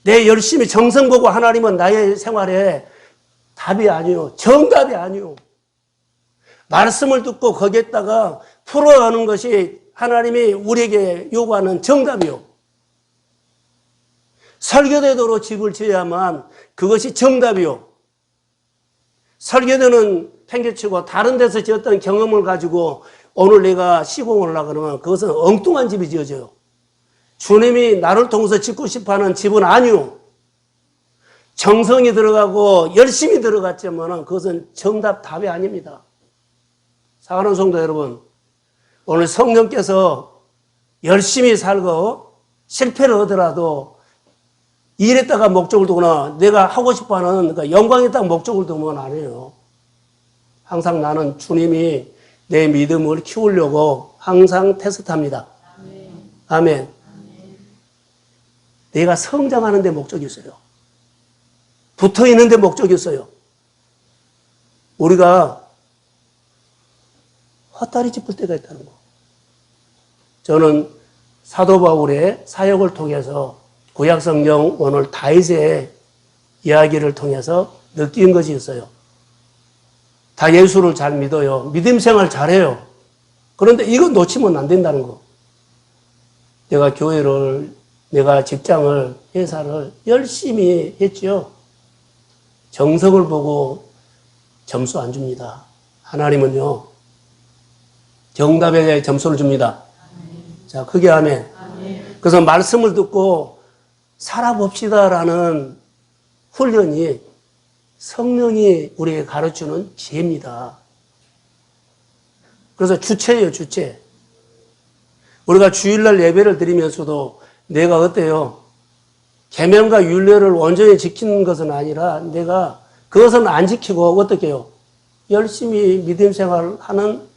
내 열심히 정성 보고 하나님은 나의 생활에 답이 아니요. 정답이 아니요. 말씀을 듣고 거기에다가 풀어가는 것이 하나님이 우리에게 요구하는 정답이요. 설교대도로 집을 지어야만 그것이 정답이요. 설교대는 팽개치고 다른 데서 지었던 경험을 가지고 오늘 내가 시공을 하려고 그러면 그것은 엉뚱한 집이 지어져요. 주님이 나를 통해서 짓고 싶어하는 집은 아니요. 정성이 들어가고 열심히 들어갔지만 그것은 정답 답이 아닙니다. 사랑하는 성도 여러분, 오늘 성령께서 열심히 살고 실패를 하더라도 일에다가 목적을 두거나 내가 하고 싶어하는 그 영광에다가 목적을 두면 안 해요. 항상 나는 주님이 내 믿음을 키우려고 항상 테스트합니다. 아멘. 내가 성장하는 데 목적이 있어요. 붙어 있는 데 목적이 있어요. 우리가 헛다리 짚을 때가 있다는 거. 저는 사도 바울의 사역을 통해서 구약성경 오늘 다윗의 이야기를 통해서 느낀 것이 있어요. 다 예수를 잘 믿어요. 믿음 생활 잘해요. 그런데 이건 놓치면 안 된다는 거. 내가 교회를, 내가 직장을, 회사를 열심히 했죠. 정성을 보고 점수 안 줍니다. 하나님은요, 정답에 대해 점수를 줍니다. 자, 크게 아멘. 그래서 말씀을 듣고 살아봅시다라는 훈련이 성령이 우리에게 가르치는 지혜입니다. 그래서 주체예요, 주체. 우리가 주일날 예배를 드리면서도 내가 어때요? 계명과 율례를 온전히 지키는 것은 아니라 내가 그것은 안 지키고 어떻게 해요? 열심히 믿음 생활을 하는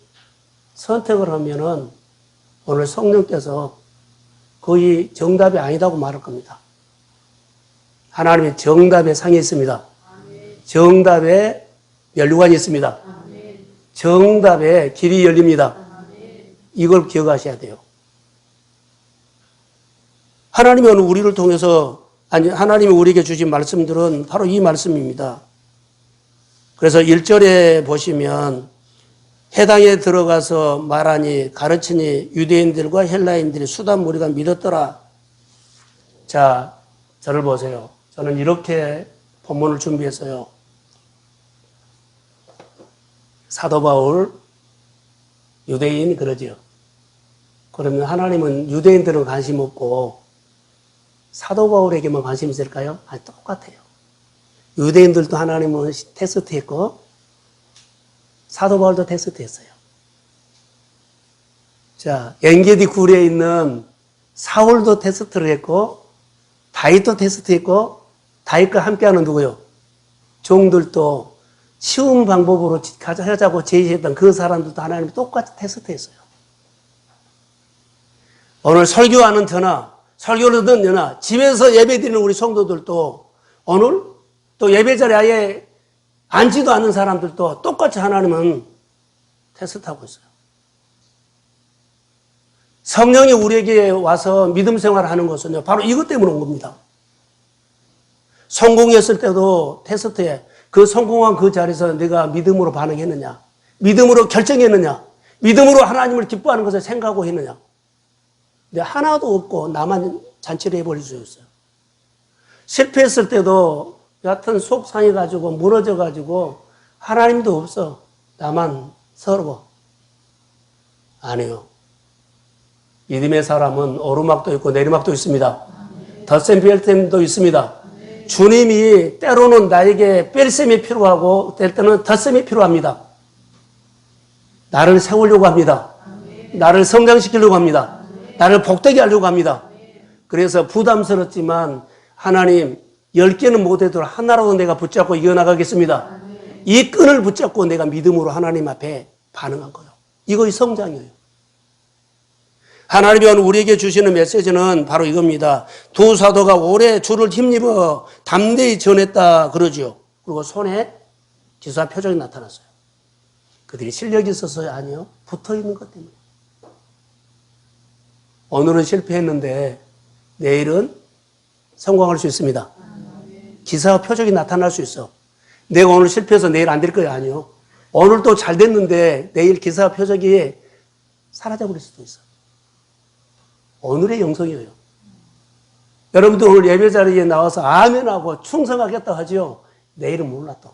선택을 하면은 오늘 성령께서 거의 정답이 아니다고 말할 겁니다. 하나님의 정답의 상이 있습니다. 정답의 면류관이 있습니다. 정답의 길이 열립니다. 이걸 기억하셔야 돼요. 하나님이 오늘 우리를 통해서, 아니, 하나님이 우리에게 주신 말씀들은 바로 이 말씀입니다. 그래서 1절에 보시면 해당에 들어가서 말하니 가르치니 유대인들과 헬라인들이 수단무리가 믿었더라. 자, 저를 보세요. 저는 이렇게 본문을 준비했어요. 사도 바울, 유대인 그러지요. 그러면 하나님은 유대인들은 관심 없고 사도 바울에게만 관심 있을까요? 아니, 똑같아요. 유대인들도 하나님은 테스트했고 사도 바울도 테스트했어요. 자, 엔게디 굴에 있는 사울도 테스트를 했고 다윗도 테스트했고 다윗과 함께하는 누구요? 종들도 쉬운 방법으로 하자고 제시했던 그 사람들도 하나님이 똑같이 테스트했어요. 오늘 설교하는 저나 설교를 듣는 저나 집에서 예배드리는 우리 성도들도 오늘 또 예배자리에 아예 앉지도 않는 사람들도 똑같이 하나님은 테스트하고 있어요. 성령이 우리에게 와서 믿음 생활을 하는 것은요, 바로 이것 때문에 온 겁니다. 성공했을 때도 테스트에 그 성공한 그 자리에서 내가 믿음으로 반응했느냐, 믿음으로 결정했느냐, 믿음으로 하나님을 기뻐하는 것을 생각하고 했느냐. 근데 하나도 없고 나만 잔치를 해버릴 수 있어요. 실패했을 때도 여하튼 속 상해가지고 무너져가지고 하나님도 없어. 나만 서러워. 아니요. 믿음의 사람은 오르막도 있고 내리막도 있습니다. 덧셈 뺄셈도 있습니다. 주님이 때로는 나에게 뺄셈이 필요하고 될 때는 덧셈이 필요합니다. 나를 세우려고 합니다. 나를 성장시키려고 합니다. 나를 복되게 하려고 합니다. 그래서 부담스럽지만 하나님 10개는 못해도록 하나라도 내가 붙잡고 이어나가겠습니다. 이 끈을 붙잡고 내가 믿음으로 하나님 앞에 반응한 거예요. 이것이 성장이에요. 하나님이 오늘 우리에게 주시는 메시지는 바로 이겁니다. 두 사도가 오래 주를 힘입어 담대히 전했다 그러죠. 그리고 손에 기사 표정이 나타났어요. 그들이 실력이 있어서요? 아니요. 붙어있는 것 때문에. 오늘은 실패했는데 내일은 성공할 수 있습니다. 기사와 표적이 나타날 수 있어. 내가 오늘 실패해서 내일 안 될 거야. 아니요. 오늘 또 잘 됐는데 내일 기사와 표적이 사라져버릴 수도 있어. 오늘의 영성이에요. 여러분들 오늘 예배 자리에 나와서 아멘하고 충성하겠다 하죠. 내일은 몰라 또.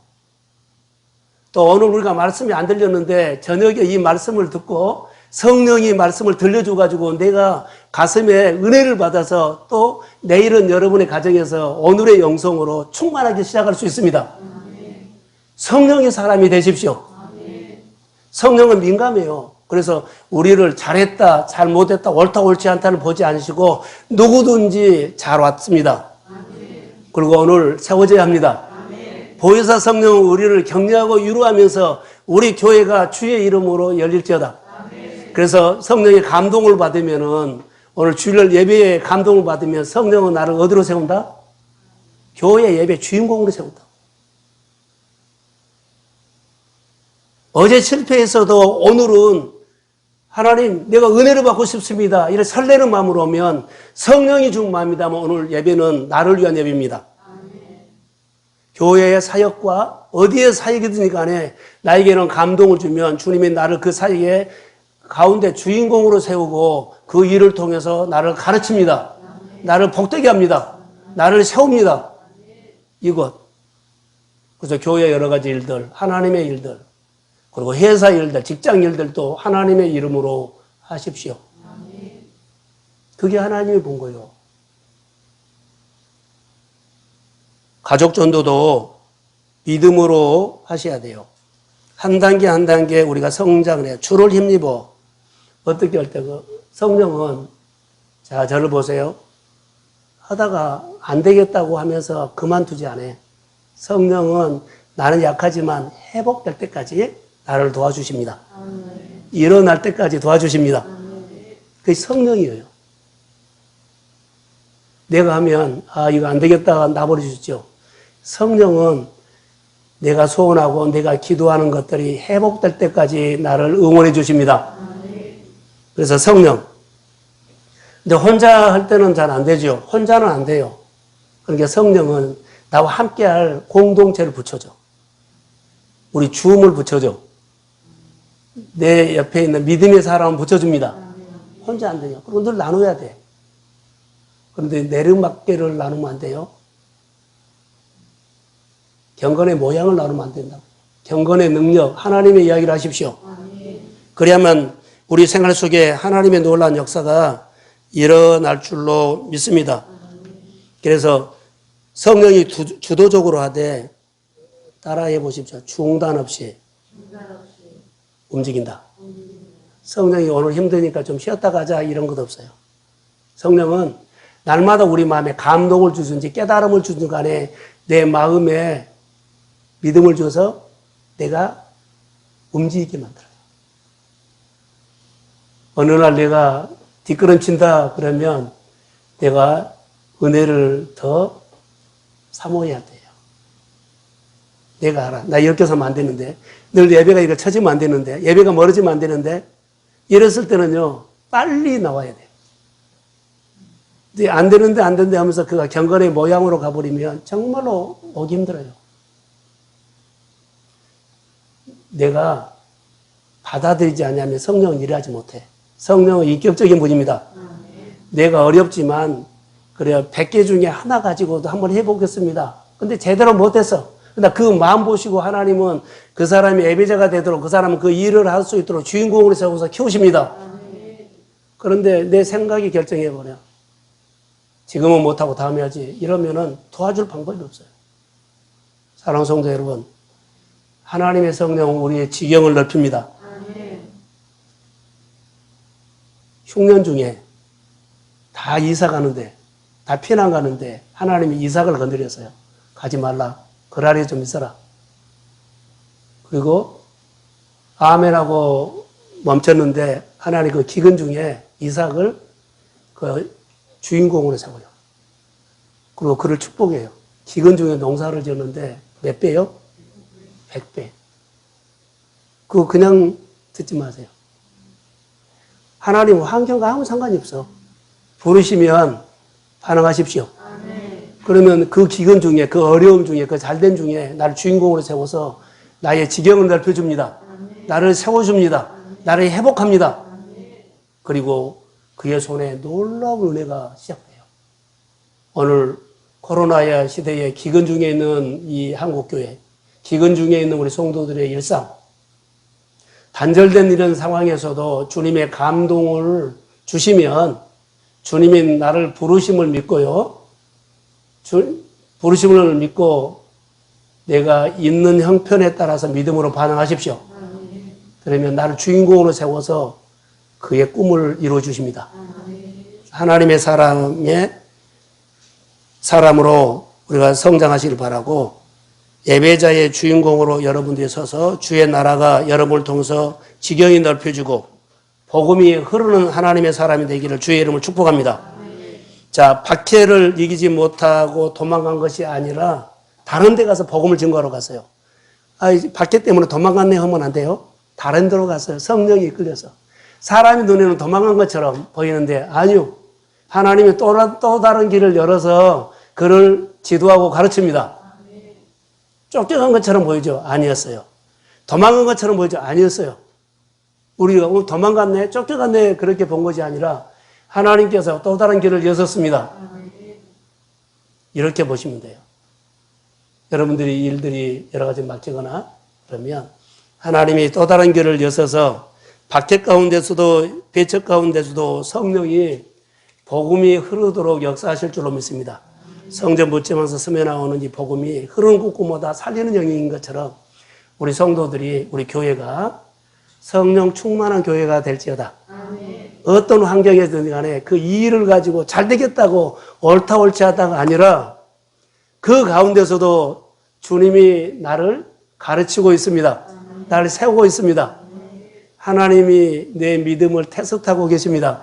또 오늘 우리가 말씀이 안 들렸는데 저녁에 이 말씀을 듣고 성령이 말씀을 들려줘가지고 내가 가슴에 은혜를 받아서 또 내일은 여러분의 가정에서 오늘의 영성으로 충만하게 시작할 수 있습니다. 성령의 사람이 되십시오. 성령은 민감해요. 그래서 우리를 잘했다, 잘못했다, 옳다, 옳지 않다를 보지 않으시고 누구든지 잘 왔습니다. 그리고 오늘 세워져야 합니다. 보혜사 성령은 우리를 격려하고 위로하면서 우리 교회가 주의 이름으로 열릴지어다. 그래서 성령의 감동을 받으면은 오늘 주일 예배에 감동을 받으면 성령은 나를 어디로 세운다? 교회 예배 주인공으로 세운다. 어제 실패했어도 오늘은 하나님 내가 은혜를 받고 싶습니다. 이런 설레는 마음으로 오면 성령이 준 마음이다면 오늘 예배는 나를 위한 예배입니다. 교회의 사역과 어디에 사역이든 간에 나에게는 감동을 주면 주님이 나를 그 사역에 가운데 주인공으로 세우고 그 일을 통해서 나를 가르칩니다. 나를 복되게 합니다. 나를 세웁니다. 이것. 그래서 교회 여러 가지 일들, 하나님의 일들, 그리고 회사 일들, 직장 일들도 하나님의 이름으로 하십시오. 그게 하나님이 본 거예요. 가족 전도도 믿음으로 하셔야 돼요. 한 단계 한 단계 우리가 성장을 해요. 주를 힘입어. 어떻게 할 때 그 성령은, 자, 저를 보세요. 하다가 안 되겠다고 하면서 그만두지 않아요. 성령은 나는 약하지만 회복될 때까지 나를 도와주십니다. 일어날 때까지 도와주십니다. 그게 성령이에요. 내가 하면 이거 안 되겠다가 놔버리셨죠. 성령은 내가 소원하고 내가 기도하는 것들이 회복될 때까지 나를 응원해 주십니다. 그래서 성령, 근데 혼자 할 때는 잘 안 되죠. 혼자는 안 돼요. 그러니까 성령은 나와 함께할 공동체를 붙여줘. 우리 주음을 붙여줘. 내 옆에 있는 믿음의 사람을 붙여줍니다. 혼자 안 돼요. 그리고 늘 나눠야 돼. 그런데 내리막길을 나누면 안 돼요. 경건의 모양을 나누면 안 된다고. 경건의 능력, 하나님의 이야기를 하십시오. 그래야만 우리 생활 속에 하나님의 놀라운 역사가 일어날 줄로 믿습니다. 그래서 성령이 주도적으로 하되 따라해 보십시오. 중단 없이 움직인다. 성령이 오늘 힘드니까 좀 쉬었다 가자 이런 것 없어요. 성령은 날마다 우리 마음에 감동을 주든지 깨달음을 주든 간에 내 마음에 믿음을 줘서 내가 움직이게 만들어요. 어느 날 내가 뒷걸음친다 그러면 내가 은혜를 더 사모해야 돼요. 내가 알아. 나 이렇게 해서는 안 되는데. 늘 예배가 이걸 쳐지면 안 되는데. 예배가 멀어지면 안 되는데. 이랬을 때는요. 빨리 나와야 돼요. 근데 안 되는데 하면서 그가 경건의 모양으로 가버리면 정말로 오기 힘들어요. 내가 받아들이지 않으면 성령은 일하지 못해. 성령은 인격적인 분입니다. 내가 어렵지만 그래요. 100개 중에 하나 가지고도 한번 해보겠습니다. 근데 제대로 못했어. 근데 그 마음 보시고 하나님은 그 사람이 예배자가 되도록 그 사람은 그 일을 할 수 있도록 주인공으로 세워서 키우십니다. 그런데 내 생각이 결정해버려. 지금은 못하고 다음에 하지. 이러면은 도와줄 방법이 없어요. 사랑하는 성도 여러분, 하나님의 성령은 우리의 지경을 넓힙니다. 흉년 중에 다 이사 가는데, 다 피난 가는데 하나님이 이삭을 건드렸어요. 가지 말라. 그라리에 좀 있어라. 그리고 아멘하고 멈췄는데 하나님 그 기근 중에 이삭을 그 주인공으로 세워요. 그리고 그를 축복해요. 기근 중에 농사를 지었는데 몇 배요? 100배. 그거 그냥 듣지 마세요. 하나님 환경과 아무 상관이 없어. 부르시면 반응하십시오. 그러면 그 기근 중에, 그 어려움 중에, 그 잘된 중에 나를 주인공으로 세워서 나의 지경을 넓혀줍니다. 나를 세워줍니다. 나를 회복합니다. 그리고 그의 손에 놀라운 은혜가 시작돼요. 오늘 코로나의 시대에 기근 중에 있는 이 한국교회, 기근 중에 있는 우리 성도들의 일상, 단절된 이런 상황에서도 주님의 감동을 주시면 주님이 나를 부르심을 믿고요. 부르심을 믿고 내가 있는 형편에 따라서 믿음으로 반응하십시오. 그러면 나를 주인공으로 세워서 그의 꿈을 이루어 주십니다. 하나님의 사람으로 우리가 성장하시길 바라고 예배자의 주인공으로 여러분들이 서서 주의 나라가 여러분을 통해서 지경이 넓혀지고 복음이 흐르는 하나님의 사람이 되기를 주의 이름을 축복합니다. 자, 박해를 이기지 못하고 도망간 것이 아니라 다른 데 가서 복음을 증거하러 갔어요. 박해 때문에 도망갔네 하면 안 돼요. 다른 데로 갔어요. 성령이 이끌려서. 사람의 눈에는 도망간 것처럼 보이는데 아니요. 하나님이 또 다른 길을 열어서 그를 지도하고 가르칩니다. 쫓겨간 것처럼 보이죠? 아니었어요. 도망간 것처럼 보이죠? 아니었어요. 우리가 도망갔네, 쫓겨갔네 그렇게 본 것이 아니라 하나님께서 또 다른 길을 여셨습니다. 이렇게 보시면 돼요. 여러분들이 일들이 여러 가지 막히거나 그러면 하나님이 또 다른 길을 여셔서 박해 가운데서도 배척 가운데서도 성령이 복음이 흐르도록 역사하실 줄로 믿습니다. 성전 묻지면서 스며 나오는 이 복음이 흐르는 곳곳마다 살리는 영역인 것처럼 우리 성도들이 우리 교회가 성령 충만한 교회가 될지어다. 어떤 환경이든 간에 그 일을 가지고 잘 되겠다고 옳다 옳지 하다가 아니라 그 가운데서도 주님이 나를 가르치고 있습니다. 나를 세우고 있습니다. 하나님이 내 믿음을 테스트하고 계십니다.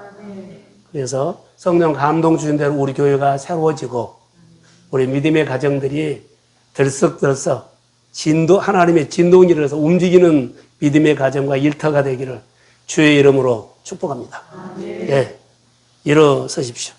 그래서 성령 감동 주신 대로 우리 교회가 새로워지고 우리 믿음의 가정들이 들썩들썩 하나님의 진동이 일어서 움직이는 믿음의 가정과 일터가 되기를 주의 이름으로 축복합니다. 예. 일어서십시오.